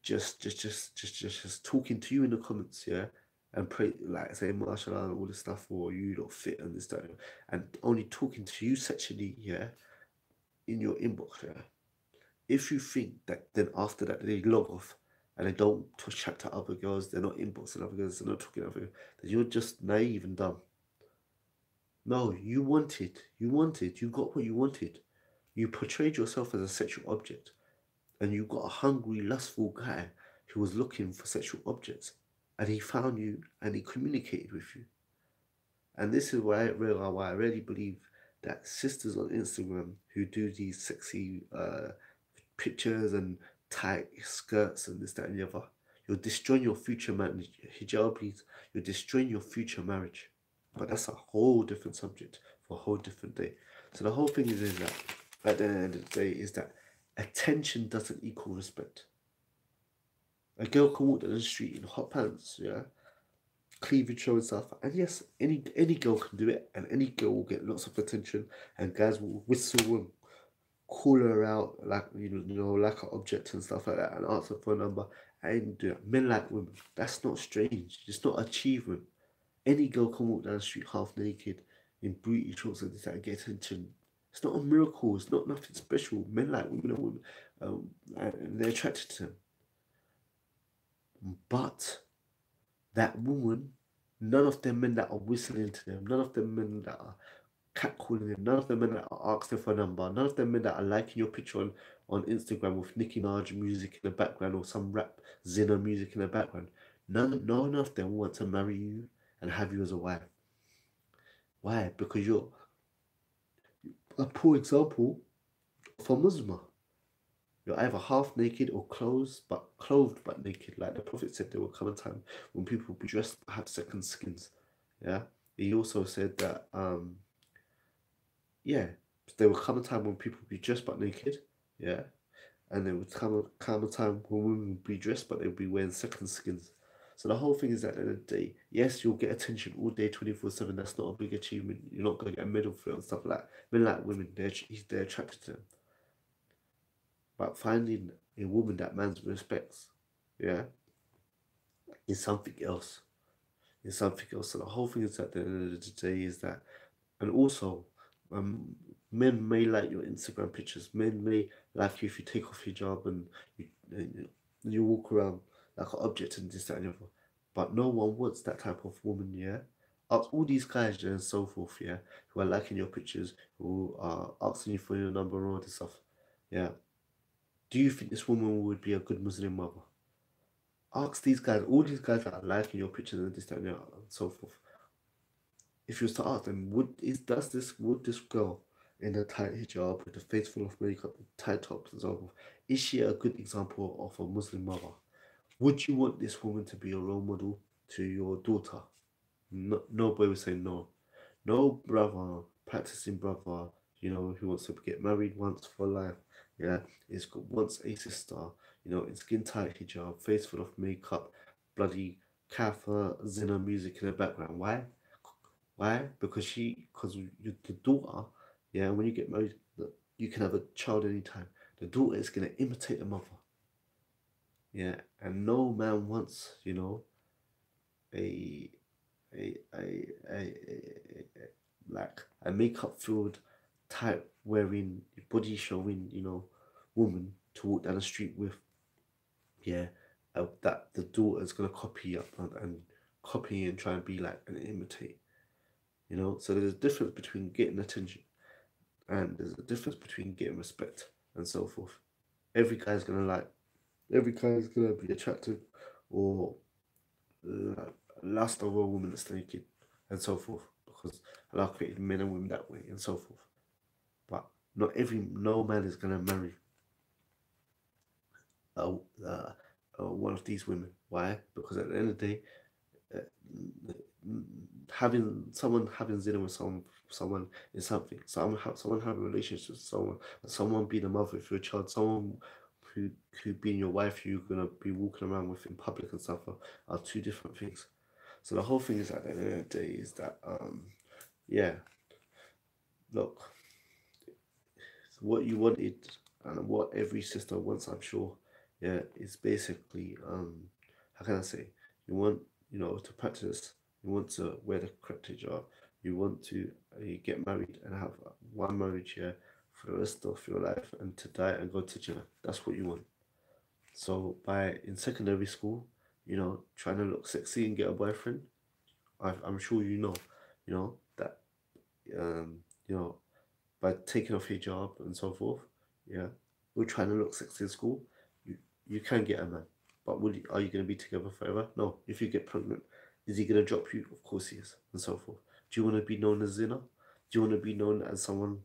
just talking to you in the comments, yeah, and pray like saying mashallah and all this stuff, or you don't fit and this that, and only talking to you sexually, yeah, in your inbox, yeah. If you think that then after that they log off and they don't chat to other girls, they're not inboxing other girls, they're not talking to other girls, then you're just naive and dumb. No, you got what you wanted. You portrayed yourself as a sexual object, and you got a hungry, lustful guy who was looking for sexual objects, and he found you and he communicated with you. And this is why I really believe that sisters on Instagram who do these sexy pictures and tight skirts and this, that, and the other, you're destroying your future man hijabis, you're destroying your future marriage. But that's a whole different subject for a whole different day. So the whole thing is that at the end of the day is that attention doesn't equal respect. A girl can walk down the street in hot pants, yeah, cleavage show and stuff, and yes, any girl can do it, and any girl will get lots of attention, and guys will whistle and call her out like like an object and stuff like that, and ask her for a number. I didn't do that. Men like women. That's not strange. It's not achievement. Any girl can walk down the street half naked in booty shorts and this that and get attention. It's not a miracle. It's not nothing special. Men like women and women, and they're attracted to them. But that woman, none of them men that are whistling to them, none of them men that are catcalling them, none of them men that are asking for a number, none of them men that are liking your picture on Instagram with Nicki Minaj music in the background or some rap Zinner music in the background. None of them want to marry you and have you as a wife. Why? Because you're a poor example of a Muslim. You're either half naked or clothed but naked. Like the Prophet said, there will come a time when people will be dressed but have second skins. Yeah. He also said that yeah, there will come a time when people will be dressed but naked. Yeah. And there would come a time when women will be dressed but they'll be wearing second skins. So the whole thing is that at the end of the day, yes, you'll get attention all day 24/7. That's not a big achievement. You're not gonna get a medal for it and stuff like that. Men like women, they're attracted to them. But finding a woman that man respects, yeah, is something else. Is something else. So the whole thing is that at the end of the day is that, and also, um, men may like your Instagram pictures. Men may like you if you take off your job and you walk around like an object and this, that, and the other. But no one wants that type of woman, yeah? Ask all these guys and so forth, yeah, who are liking your pictures, who are asking you for your number and all this stuff, yeah. Do you think this woman would be a good Muslim mother? Ask these guys, all these guys that are liking your pictures and this, that, and the other, and so forth. If you was to ask them, would this girl in a tight hijab with a face full of makeup, tight tops and so forth, is she a good example of a Muslim mother? Would you want this woman to be a role model to your daughter? No, nobody would say no. No brother, practicing brother, who wants to get married once for life, yeah, wants a sister, in skin tight hijab, face full of makeup, bloody kafir, zina music in the background. Why? Why? Because the daughter, yeah, when you get married, you can have a child anytime. The daughter is going to imitate the mother, yeah, and no man wants, a like a makeup filled, type wearing, body showing, woman to walk down the street with, yeah, that the daughter is gonna copy up and copy and try and be like and imitate, So there's a difference between getting attention and there's a difference between getting respect and so forth. Every guy's gonna like, every guy's gonna be attractive or lust over a woman that's naked and so forth because Allah created men and women that way and so forth. But no man is gonna marry uh, uh, one of these women. Why? Because at the end of the day, uh, having zina with someone is something. Someone having relationships with someone being a mother for your child, someone who being your wife, you're gonna be walking around with in public and stuff are two different things. So the whole thing is at the end of the day is that yeah, look, what you wanted and what every sister wants, I'm sure, yeah, is basically how can I say, you want, to practice, you want to wear the correct hijab, you want to get married and have one marriage, yeah, for the rest of your life and to die and go to Jannah. That's what you want. So by in secondary school, trying to look sexy and get a boyfriend, I'm sure that um, you know by taking off hijab and so forth, yeah, we're trying to look sexy in school. You can get a man, but are you going to be together forever? No. If you get pregnant, is he going to drop you? Of course he is, and so forth. Do you want to be known as Zina? Do you want to be known as someone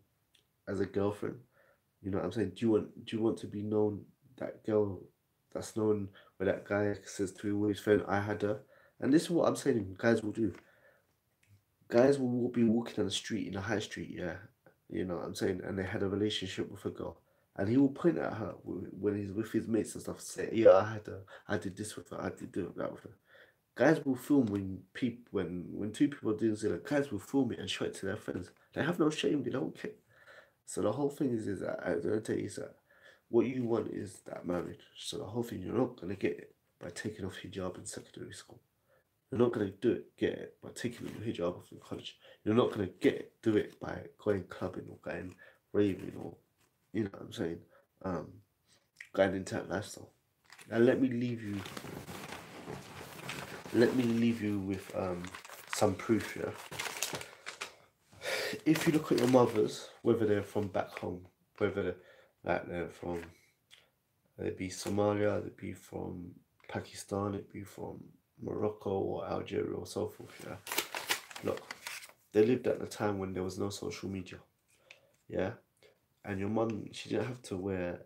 as a girlfriend? You know what I'm saying? Do you want to be known that girl that's known where that guy says to his friend, "I had her," and this is what I'm saying. Guys will do. Guys will be walking on the street in the high street, yeah, you know what I'm saying, and they had a relationship with a girl, and he will point at her when he's with his mates and stuff, say, "Yeah, I did this with her, I did that with her." Guys will film when two people are doing zina. Guys will film it and show it to their friends. They have no shame. They don't care. So the whole thing is that at the end of the day is that what you want is that marriage. So the whole thing you're not gonna get it by taking off hijab in secondary school. You're not gonna get it by taking your hijab off in college. You're not gonna do it by going clubbing or going raving or, you know what I'm saying, um, going into that lifestyle. Now let me leave you with some proof here. If you look at your mothers, whether they're from back home, whether they're from, they'd be Somalia, they'd be from Pakistan, they'd be from Morocco or Algeria or so forth, yeah. Look, they lived at the time when there was no social media, yeah. And your mum, she didn't have to wear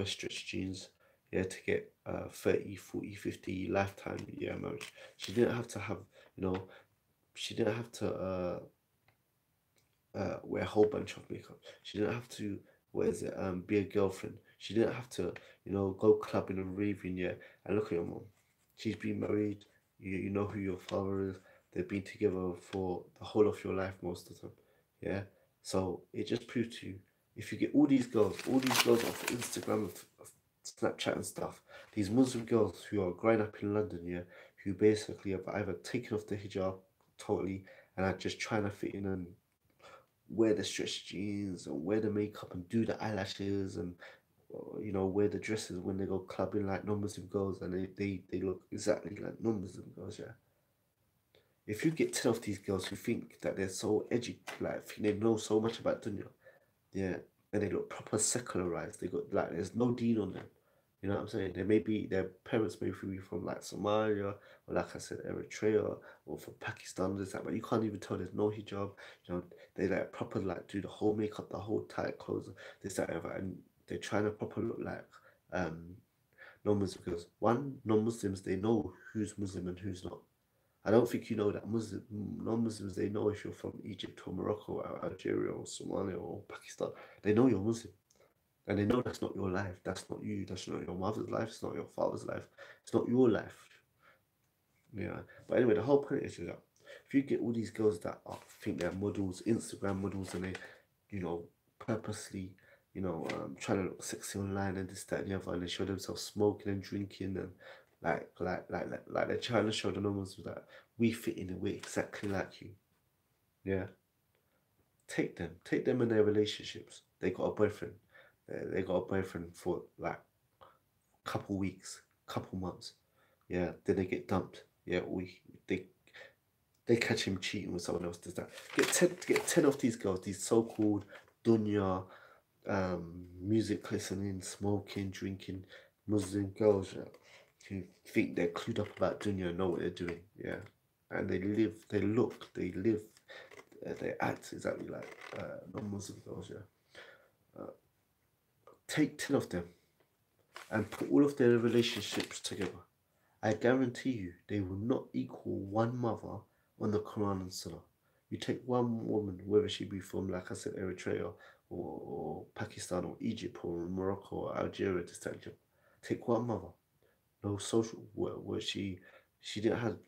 stretch jeans, yeah, to get 30, 40, 50 lifetime, yeah, marriage. She didn't have to have, you know, she didn't have to wear a whole bunch of makeup. She didn't have to, be a girlfriend. She didn't have to, go clubbing and raving, yeah. And look at your mom. She's been married. You know who your father is. They've been together for the whole of your life, most of them, yeah. So it just proves to you, if you get all these girls off Instagram, of Snapchat and stuff, these Muslim girls who are growing up in London, yeah, who basically have either taken off the hijab totally and are just trying to fit in and wear the stretch jeans and wear the makeup and do the eyelashes and wear the dresses when they go clubbing like non-Muslim girls and they look exactly like non-Muslim girls, yeah. If you get 10 of these girls who think that they're so edgy, like think they know so much about dunya, yeah, and they look proper secularized, they got like there's no deen on them, You know what I'm saying? They may be their parents may be from like Somalia or like I said Eritrea or from Pakistan, this that, but you can't even tell there's no hijab. You know, they like proper like do the whole makeup, the whole tight clothes, this that ever, and they're trying to proper look like um non-Muslim because one non-Muslims they know who's Muslim and who's not. I don't think you know that Muslim non-Muslims they know if you're from Egypt or Morocco or Algeria or Somalia or Pakistan. They know you're Muslim. And they know that's not your life. That's not you. That's not your mother's life. It's not your father's life. It's not your life. Yeah. But anyway, the whole point is that if you get all these girls that think they're models, Instagram models, and they, you know, purposely, trying to look sexy online and this, that, and the other, and they show themselves smoking and drinking and like they're trying to show the normals that we fit in and we're exactly like you. Yeah. Take them in their relationships. They got a boyfriend. They got a boyfriend for like couple weeks, couple months. Yeah, then they get dumped. Yeah, they catch him cheating with someone else. Does that get 10 of these girls, these so-called dunya, music listening, smoking, drinking Muslim girls, yeah, who think they're clued up about dunya and know what they're doing. Yeah, and they live, they act exactly like non-Muslim girls. Yeah, take 10 of them and put all of their relationships together. I guarantee you they will not equal one mother on the Quran and Sunnah. You take one woman, whether she be from, like I said, Eritrea or Pakistan or Egypt or Morocco or Algeria, this time, take one mother. No social where she didn't have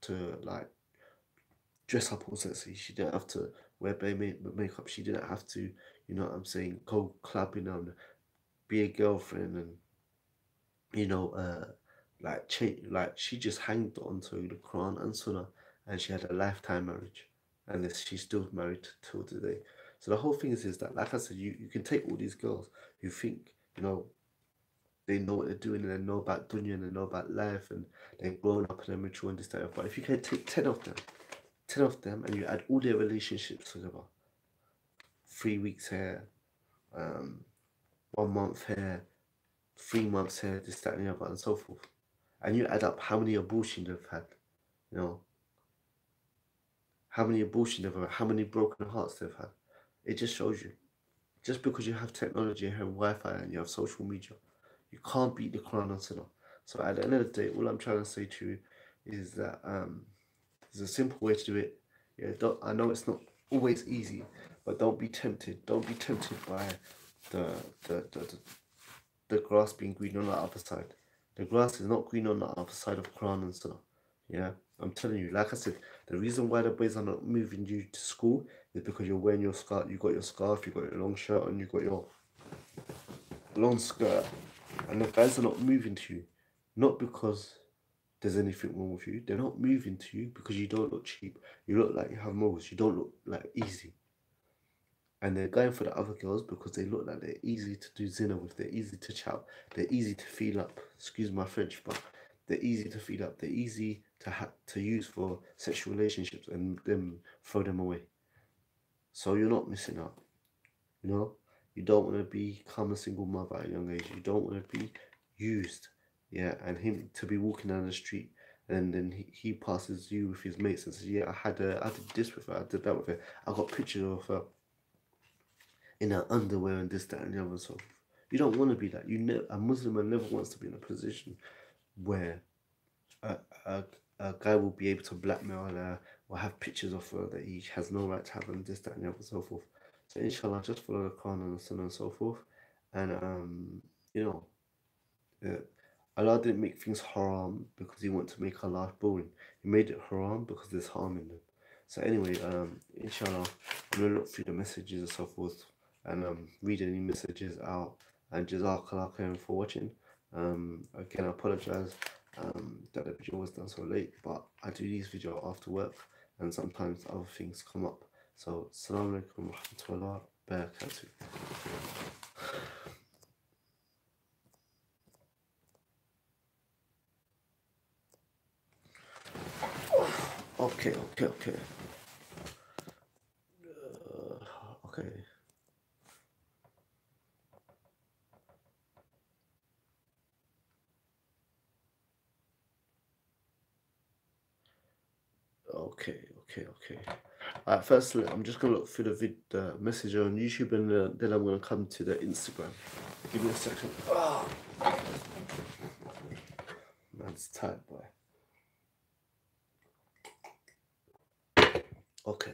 to like dress up all sexy. She didn't have to wear bare makeup. She didn't have to, you know what I'm saying, go clubbing and be a girlfriend and you know, like she just hanged onto the Quran and Sunnah, and she had a lifetime marriage, and she's still married till today. So the whole thing is that, like I said, you can take all these girls who think, you know, they know what they're doing and they know about dunya and they know about life and they're grown up and they're mature and this type. But if you can take 10 of them, and you add all their relationships together, 3 weeks here, um, 1 month here, 3 months here, this, that, and the other, and so forth. And you add up how many abortions they've had, you know, how many abortions they've had, how many broken hearts they've had. It just shows you. Just because you have technology and have Wi-Fi and you have social media, you can't beat the Quran and Sunnah. So at the end of the day, all I'm trying to say to you is that there's a simple way to do it. Yeah, I know it's not always easy, but don't be tempted. Don't be tempted by the the the, the, the grass being green on the other side. The grass is not green on the other side of Quran and Sunnah. Yeah, I'm telling you, like I said, the reason why the boys are not moving you to school is because you're wearing your scarf, you got your scarf, you got your long shirt on, you got your long skirt, and the guys are not moving to you, not because there's anything wrong with you. They're not moving to you because you don't look cheap. You look like you have morals. You don't look like easy. And they're going for the other girls because they look like they're easy to do zina with. They're easy to chow. They're easy to feel up. Excuse my French, but they're easy to feel up. They're easy to use for sexual relationships and then throw them away. So you're not missing out. You know, you don't want to become a single mother at a young age. You don't want to be used. Yeah, and him to be walking down the street and then he passes you with his mates and says, "Yeah, I did this with her. I did that with her. I got pictures of her in her underwear and this, that, and the other." So you don't want to be that. A Muslim man never wants to be in a position where a, a, a guy will be able to blackmail her or have pictures of her that he has no right to have and this, that, and the other, and so forth. So inshallah, just follow the Quran and the Sunnah and so forth. And you know, uh, Allah didn't make things haram because He wanted to make our life boring. He made it haram because there's harm in them. So anyway, inshallah, I'm gonna look through the messages and so forth, and read any messages out. And Jazakallah khairan for watching. Again, I apologize that the video was done so late, but I do these videos after work, and sometimes other things come up. So, Assalamu alaikum wa rahmatullahi wa barakatuh. Okay. Okay. Okay. Alright, firstly, I'm just gonna look through the message on YouTube, and then I'm gonna come to the Instagram. Give me a second. Ah, man's tight, boy. Okay.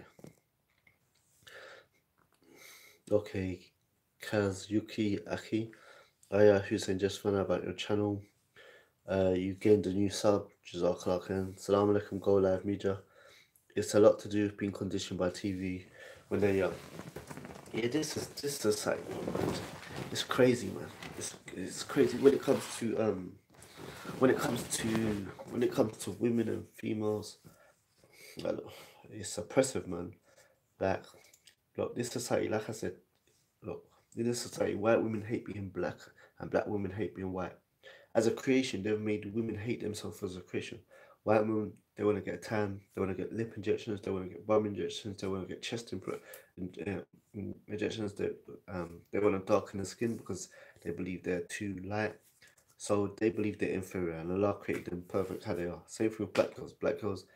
Okay. Kazuki Aki. Aya Hussein, just found out about your channel. You gained a new sub. Jazakallah khair. Salaam alaikum, Go Live Media. It's a lot to do with being conditioned by TV when they're young. Yeah, this is like, it's crazy, man. It's crazy when it comes to when it comes to women and females. Like, it's oppressive, man. Like, look, this society, like I said, look, in this society, white women hate being black, and black women hate being white. As a creation, they've made women hate themselves as a creation. White women, they want to get a tan, they want to get lip injections, they want to get bum injections, they want to get chest injections. They want to darken the skin because they believe they're too light. So they believe they're inferior, and Allah created them perfect how they are. Same for black girls. Black girls,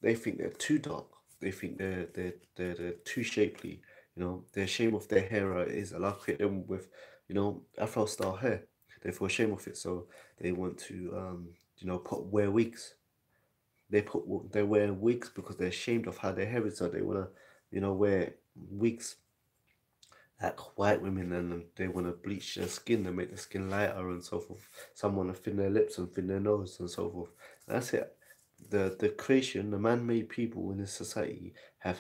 they think they're too dark. They think they're too shapely. They're ashamed of their hair. Is Allah created them with, Afro style hair. They feel ashamed of it, so they want to, wear wigs. They wear wigs because they're ashamed of how their hair is, so they wanna, wear wigs like white women, and they wanna bleach their skin and make the skin lighter and so forth. Some wanna thin their lips and thin their nose and so forth. That's it. The creation, the man-made people in this society have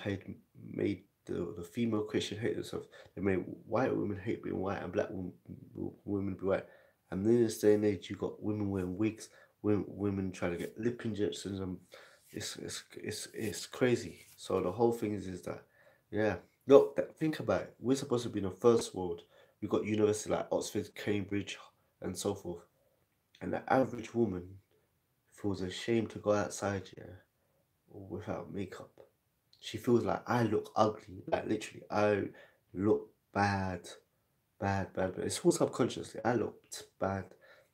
made the female creation hate themselves. They made white women hate being white and black women be white. And in this day and age, you got women wearing wigs, women trying to get lip injections, and it's crazy. So the whole thing is that, yeah. Look, think about it. We're supposed to be in the first world. We've got universities like Oxford, Cambridge, and so forth. And the average woman feels ashamed to go outside, yeah, without makeup. She feels like I look ugly. Like literally, I look bad. It's all subconsciously. I looked bad,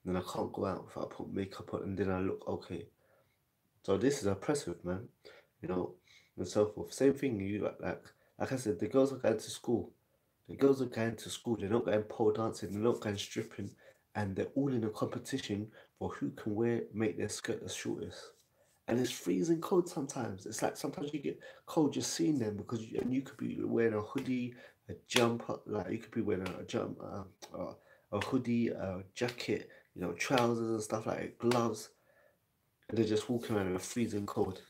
and then I can't go out without putting makeup on, and then I look okay. So this is oppressive, man. You know, and so forth. Same thing. Like I said, the girls are going to school. The girls are going to school. They're not going pole dancing. They're not going stripping, and they're all in a competition for who can make their skirt the shortest. And it's freezing cold sometimes. It's like sometimes you get cold just seeing them because you could be wearing a hoodie, a jumper, like you could be wearing a hoodie, a jacket, trousers and stuff like that, gloves, and they're just walking around in a freezing cold.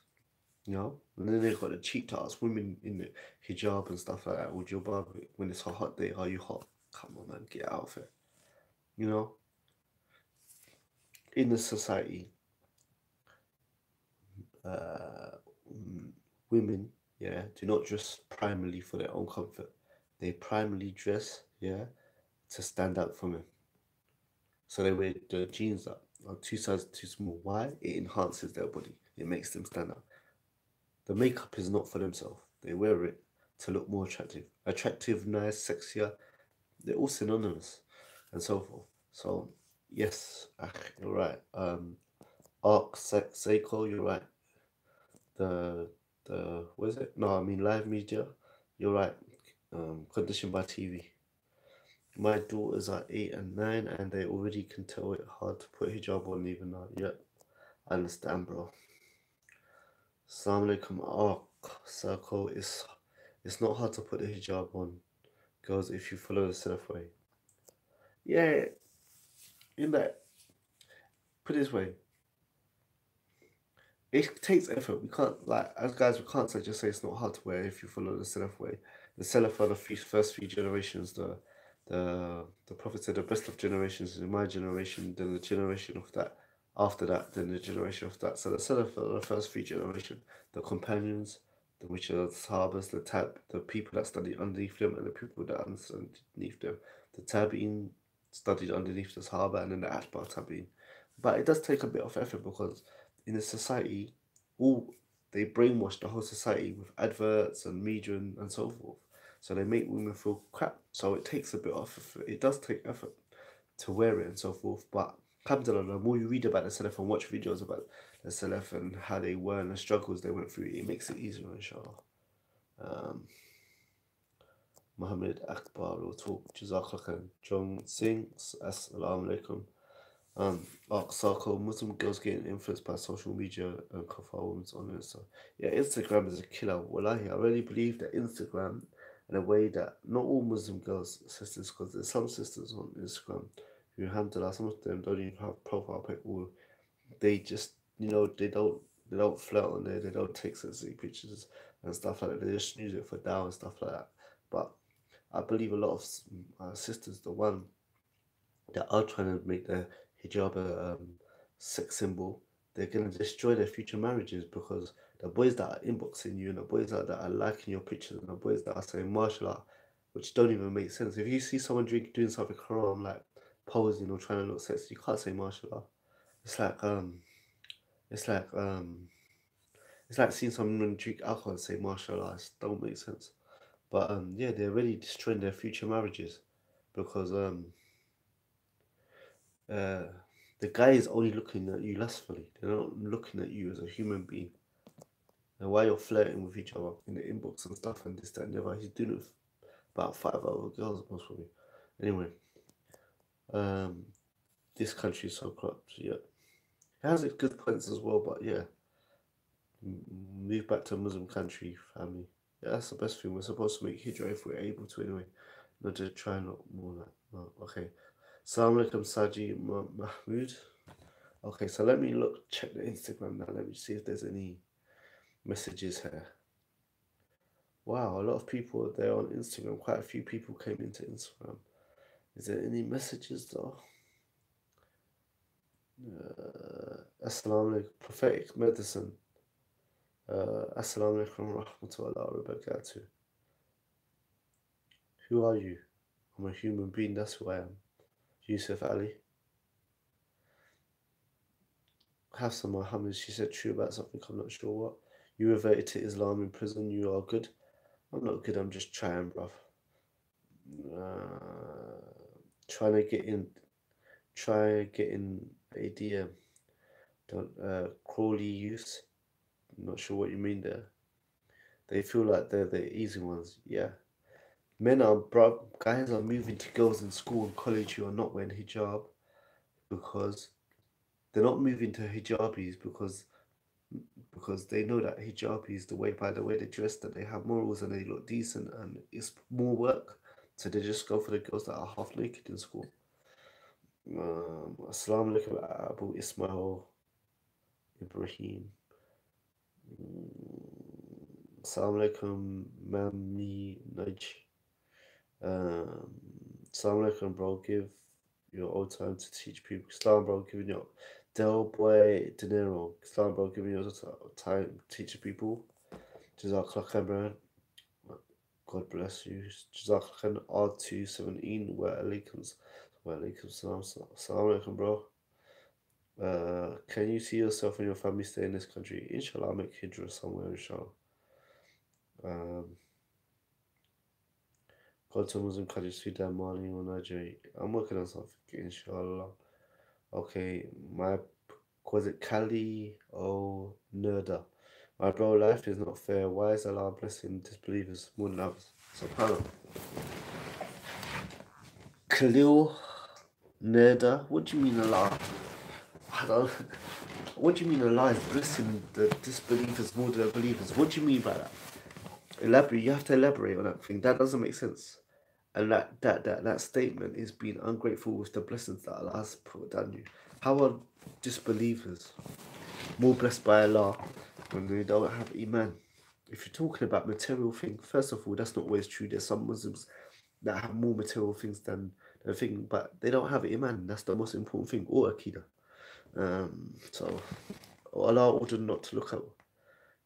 And then they've got the cheap tarts, women in the hijab and stuff like that, or jilbab. When it's a hot day, are you hot? Come on, man, get out of it. You know, in the society, uh, women, yeah, do not dress primarily for their own comfort. They primarily dress, yeah, to stand out from men. So they wear the jeans that are two sizes too small. Why? It enhances their body. It makes them stand out. The makeup is not for themselves. They wear it to look more attractive. Attractive, nice, sexier. They're all synonymous and so forth. So, yes, you're right. Seiko, you're right. The, what is it? No, I mean live media. You're right. Conditioned by TV. My daughters are 8 and 9, and they already can tell it hard to put hijab on even now. Yep, I understand, bro. Assalamu alaikum. Circle. It's not hard to put the hijab on, girls, if you follow the Salaf way. Yeah, in that, put it this way, it takes effort. We can't, like, as guys, we can't just say it's not hard to wear if you follow the Salaf way. The Salaf are the first few generations. The Prophet said the best of generations is in my generation, then the generation of that, after that, then the generation of that. So the Salaf are the first few generation, the companions, which are the Sahabas, the people that studied underneath them, and the people that underneath them. The Tabi'in studied underneath the Sahaba, and then the Atba Tabi'in. But it does take a bit of effort because in the society, all they brainwash the whole society with adverts and media and so forth. So they make women feel crap. So it takes a bit of effort. It does take effort to wear it and so forth. But alhamdulillah, the more you read about the Salaf and watch videos about the Salaf and how they were and the struggles they went through. It makes it easier, inshallah. Um, Muhammad Akbar will talk. Jazakallah khair. John Sings. Assalamu alaikum. Circle Muslim girls getting influenced by social media and kafar women's on Insta. Yeah, Instagram is a killer. Wallahi, I really believe that Instagram, in a way that not all Muslim girls, sisters, because there's some sisters on Instagram who, alhamdulillah, some of them don't even have profile pic, or they just, they don't flirt on there, they don't take sensitive pictures and stuff like that. They just use it for dawah and stuff like that. But I believe a lot of sisters, the one that are trying to make their hijab a sex symbol, they're going to destroy their future marriages, because the boys that are inboxing you and the boys that are liking your pictures and the boys that are saying mashallah, which don't even make sense. If you see someone doing something haram, like posing or trying to look sexy, you can't say mashallah. It's like it's like um it's like seeing someone drink alcohol and say mashallah. It don't make sense. But yeah, they're really destroying their future marriages, because uh, the guy is only looking at you lustfully. They're not looking at you as a human being. And while you're flirting with each other in the inbox and stuff and this, that, and the other, he's doing it with about 5 other girls, most probably. Anyway, um, this country is so corrupt. Yeah, it has its good points as well, but yeah, move back to a Muslim country, family. Yeah, that's the best thing. We're supposed to make hijrah if we're able to, anyway. Not to try not more like no. Okay. Assalamu alaikum, Saji Mahmood. Okay, so let me check the Instagram now. Let me see if there's any messages here. Wow, a lot of people are there on Instagram. Quite a few people came into Instagram. Is there any messages though? Assalamu alaikum, prophetic medicine. Assalamu alaikum wa rahmatullahi wa barakatuh. Who are you? I'm a human being, that's who I am. Yusuf Ali. Hafsa Muhammad, she said true about something, I'm not sure what. You reverted to Islam in prison, you are good. I'm not good, I'm just trying, bruv. Trying to get in, a DM. Don't, Crawley use. I'm not sure what you mean there. They feel like they're the easy ones, yeah. Guys are moving to girls in school and college who are not wearing hijab, because they're not moving to hijabis because they know that hijab is by the way they dress, that they have morals and they look decent and it's more work. So they just go for the girls that are half naked in school. Assalamu alaikum, Abu Ismail Ibrahim. Assalamu alaikum, Mami Naj. Assalamu alaikum, bro. Give your old time to teach people. Islam, bro, giving your Del Boy De Niro. Islam, bro, giving your time teaching people. Jazakallah khair, man. God bless you. Jazakallah khair. R217. Wa alaikum salam. Assalamu alaikum, bro. Can you see yourself and your family stay in this country? Inshallah, I'll make hijrah somewhere, inshallah. Go to a Muslim country, Sudan, Mali, or Nigeria. I'm working on something, inshallah. Okay, was it Kali or Nerda? My bro, life is not fair. Why is Allah blessing disbelievers more than others? SubhanAllah. Khalil Nerda? What do you mean Allah? What do you mean Allah is blessing the disbelievers more than the believers? What do you mean by that? Elaborate. You have to elaborate on that thing. That doesn't make sense. And that statement is being ungrateful with the blessings that Allah has put down you. How are disbelievers more blessed by Allah when they don't have Iman? If you're talking about material things, first of all, that's not always true. There's some Muslims that have more material things than the thing, but they don't have Iman. That's the most important thing, or Aqidah. So Allah ordered not to look at.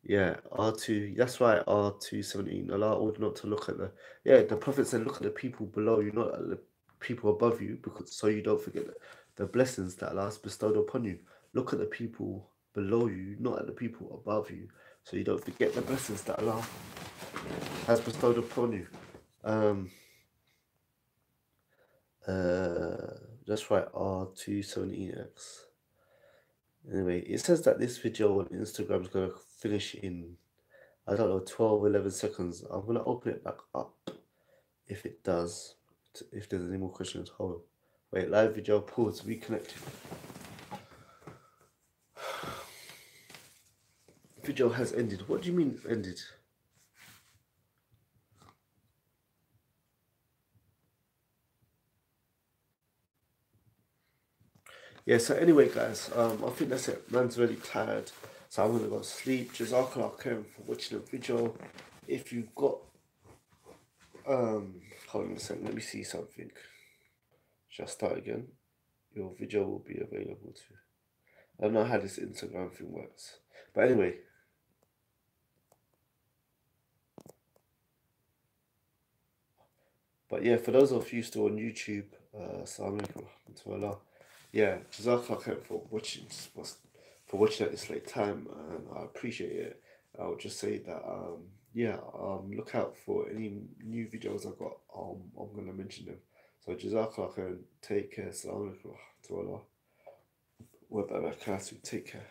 Yeah, R2. That's right, R217. Allah ordered not to look at the Prophet said, look at the people below you, not at the people above you, because so you don't forget the blessings that Allah has bestowed upon you. Look at the people below you, not at the people above you, so you don't forget the blessings that Allah has bestowed upon you. That's right, R217X. Anyway, it says that this video on Instagram is going to finish in, I don't know, 12, 11 seconds. I'm going to open it back up if it does, if there's any more questions. Hold on. Wait, live video, pause, reconnecting. Video has ended. What do you mean ended? Yeah, so anyway, guys, I think that's it. Man's really tired, so I'm gonna go to sleep. Jazakallah khairan for watching the video. If you've got, hold on a second, let me see something. Shall I start again? Your video will be available too. I don't know how this Instagram thing works. But anyway. But yeah, for those of you still on YouTube, Assalamu alaikum wa rahmatullah. Yeah, Jazakallah khair for watching at this late time, and I appreciate it. I would just say that yeah, look out for any new videos I got. I'm gonna mention them. So Jazakallah khair, take care. Assalamu alaikum wa rahmatullah wa barakatuh. Take care.